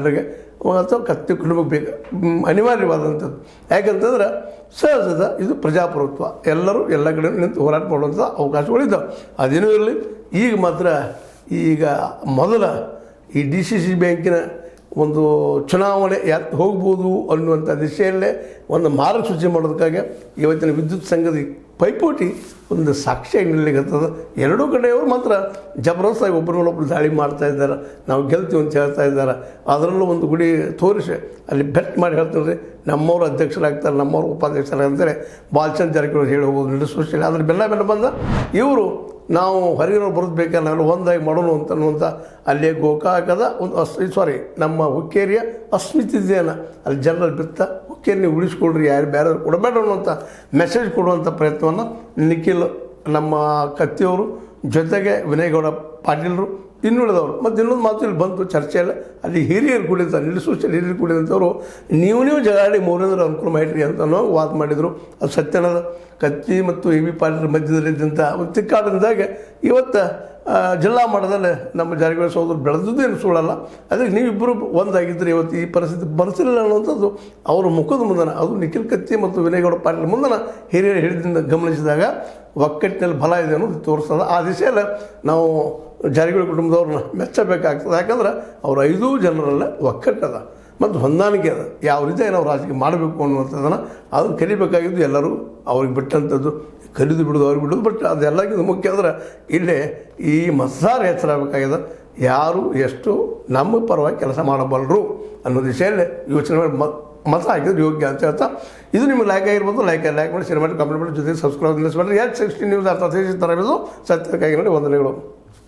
ಜನರಿಗೆ ಅಥವಾ ಕತ್ತಿ ಕುಟುಂಬಕ್ಕೆ ಬೇಕು ಅನಿವಾರ್ಯವಾದಂಥದ್ದು. ಯಾಕಂತಂದ್ರೆ ಸಹಜದ ಇದು ಪ್ರಜಾಪ್ರಭುತ್ವ, ಎಲ್ಲರೂ ಎಲ್ಲ ಕಡೆ ನಿಂತು ಹೋರಾಟ ಮಾಡುವಂಥ ಅವಕಾಶಗಳಿದ್ದಾವೆ. ಅದೇನೂ ಇರಲಿ. ಈಗ ಮಾತ್ರ ಈಗ ಮೊದಲ ಈ DCC ಬ್ಯಾಂಕಿನ ಒಂದು ಚುನಾವಣೆ ಹೋಗ್ಬೋದು ಅನ್ನುವಂಥ ದಿಶೆಯಲ್ಲೇ ಒಂದು ಮಾರ್ಗಸೂಚಿ ಮಾಡೋದಕ್ಕಾಗಿ ಇವತ್ತಿನ ವಿದ್ಯುತ್ ಸಂಘದ ಪೈಪೋಟಿ ಒಂದು ಸಾಕ್ಷಿಯಾಗಿ ನಿಲ್ಲಲಿಕ್ಕತ್ತದ. ಎರಡೂ ಕಡೆಯವರು ಮಾತ್ರ ಜಬರ್ದಸ್ತಾಗಿ ಒಬ್ಬರನ್ನೊಬ್ಬರು ದಾಳಿ ಮಾಡ್ತಾ ಇದ್ದಾರೆ. ನಾವು ಗೆಲ್ತೀವಿ ಅಂತ ಹೇಳ್ತಾ ಇದ್ದಾರೆ. ಅದರಲ್ಲೂ ಒಂದು ಗುಡಿ ತೋರಿಸಿ ಅಲ್ಲಿ ಬೆಟ್ ಮಾಡಿ ಹೇಳ್ತಾರೆ ರೀ, ನಮ್ಮವರು ಅಧ್ಯಕ್ಷರಾಗ್ತಾರೆ, ನಮ್ಮವರು ಉಪಾಧ್ಯಕ್ಷರಾಗ್ತಾರೆ. ಬಾಲಚಂದ್ರ ಜಾರಕಿಹೊಳಿ ಹೇಳಿ ಹೋಗೋದು ನಡೆಸೋಷ್ಟಿಲ್ಲ. ಅದ್ರ ಬೆಲ್ಲ ಬಂದ ಇವರು ನಾವು ಹೊರಗಿನವ್ರು ಬರೋದು ಬೇಕಾದ್ರೆ ನಾವೆಲ್ಲ ಒಂದಾಗಿ ಮಾಡೋಣ ಅಂತನ್ನುವಂಥ ಅಲ್ಲೇ ಗೋಕಾಕದ ಒಂದು ನಮ್ಮ ಹುಕ್ಕೇರಿಯ ಅಸ್ಮಿತೆಯನ್ನು ಅಲ್ಲಿ ಜನರಲ್ಲಿ ಬಿತ್ತ ಹುಕ್ಕೇರಿ ನೀವು ಉಳಿಸ್ಕೊಳ್ರಿ, ಯಾರು ಬೇರೆ ಕೊಡಬೇಡ ಅನ್ನುವಂಥ ಮೆಸೇಜ್ ಕೊಡುವಂಥ ಪ್ರಯತ್ನವನ್ನು ನಿಖಿಲ್ ನಮ್ಮ ಕತ್ತಿಯವರು ಜೊತೆಗೆ ವಿನಯಗೌಡ ಪಾಟೀಲರು ಇನ್ನುಳಿದವರು ಮತ್ತು ಇನ್ನೊಂದು ಮಾತು ಇಲ್ಲಿ ಬಂತು ಚರ್ಚೆಯಲ್ಲಿ ಅಲ್ಲಿ ಹಿರಿಯರು ಕುಡಿತಾರೆ ನಿಲ್ಲಿಸೋಷ್ಟಲ್ಲಿ ಹಿರಿಯರು ಕುಡಿದಂಥವ್ರು ನೀವು ಜಗಾಡಿ ಮೂರನೇದ್ರ ಅನುಕೂಲ ಮಾಡಿರಿ ಅಂತನೋ ವಾದ ಮಾಡಿದರು. ಅದು ಸತ್ಯನದ ಕತ್ತಿ ಮತ್ತು AV ಪಾಟೀಲರ ಮಧ್ಯದಲ್ಲಿದ್ದಂಥ ಒಂದು ತಿಕ್ಕಾಟದಿಂದಾಗೆ ಇವತ್ತು ಜಿಲ್ಲಾ ಮಟ್ಟದಲ್ಲಿ ನಮ್ಮ ಜಾರಕಿಹೊಳಿ ಸಹೋದರು ಬೆಳೆದದ್ದು ಏನು ಸುಳ್ಳಲ್ಲ. ಅದಕ್ಕೆ ನೀವಿಬ್ಬರು ಒಂದಾಗಿದ್ದರೆ ಇವತ್ತು ಈ ಪರಿಸ್ಥಿತಿ ಬರ್ತಿರಲಿಲ್ಲ ಅನ್ನುವಂಥದ್ದು ಅವರ ಮುಖದ ಮುಂದನ, ಅದು ನಿಖಿಲ್ ಕತ್ತಿ ಮತ್ತು ವಿನಯಗೌಡ ಪಾಟೀಲ್ ಮುಂದನ ಹಿರಿಯರು ಹೇಳಿದಿಂದ ಗಮನಿಸಿದಾಗ ಒಕ್ಕಟ್ಟಿನಲ್ಲಿ ಬಲ ಇದೆ ಅನ್ನೋದು ತೋರಿಸ್ತದೆ. ಆ ದಿಶೆಯಲ್ಲಿ ನಾವು ಜಾರಕಿಹೊಳಿ ಕುಟುಂಬದವ್ರನ್ನ ಮೆಚ್ಚಬೇಕಾಗ್ತದೆ. ಯಾಕಂದ್ರೆ ಅವ್ರ 5 ಜನರಲ್ಲೇ ಒಕ್ಕಟ್ಟದ ಮತ್ತು ಹೊಂದಾಣಿಕೆ ಅದ. ಯಾವ ರೀತಿಯಾಗಿ ನಾವು ರಾಜಕೀಯ ಮಾಡಬೇಕು ಅನ್ನುವಂಥದ್ದನ್ನು ಅದನ್ನು ಕಲಿಬೇಕಾಗಿದ್ದು ಎಲ್ಲರೂ ಅವ್ರಿಗೆ ಬಿಟ್ಟಂಥದ್ದು. ಕಲಿದು ಬಿಡೋದು ಅವ್ರಿಗೆ ಬಿಡೋದು. ಬಟ್ ಅದೆಲ್ಲಕ್ಕಿಂತ ಮುಖ್ಯ ಅಂದ್ರೆ ಇಲ್ಲೇ ಈ ಮತದಾರ ಹೆಚ್ಚರಾಗಬೇಕಾಗಿದೆ. ಯಾರು ಎಷ್ಟು ನಮ್ಮ ಪರವಾಗಿ ಕೆಲಸ ಮಾಡಬಲ್ಲರು ಅನ್ನೋ ದಿಶೆಯಲ್ಲಿ ಯೋಚನೆ ಮಾಡಿ ಮತ ಹಾಕಿದ್ರೆ ಯೋಗ್ಯ ಅಂತ ಹೇಳ್ತಾ, ಇದು ನಿಮಗೆ ಲೈಕ್ ಆಗಿರ್ಬೋದು. ಲೈಕ್ ಮಾಡಿ, ಶೇರ್ ಮಾಡಿ, ಕಾಮೆಂಟ್ ಮಾಡಿ, ಜೊತೆಗೆ ಸಬ್ಸ್ಕ್ರೈಬ್ ಮಾಡಿರಿ. H16 ನ್ಯೂಸ್ ಅರ್ಥ ಥರ ಇದು ಸತ್ಯಕ್ಕಾಗಿ ನೋಡಿ ವಂದನೆಗಳು.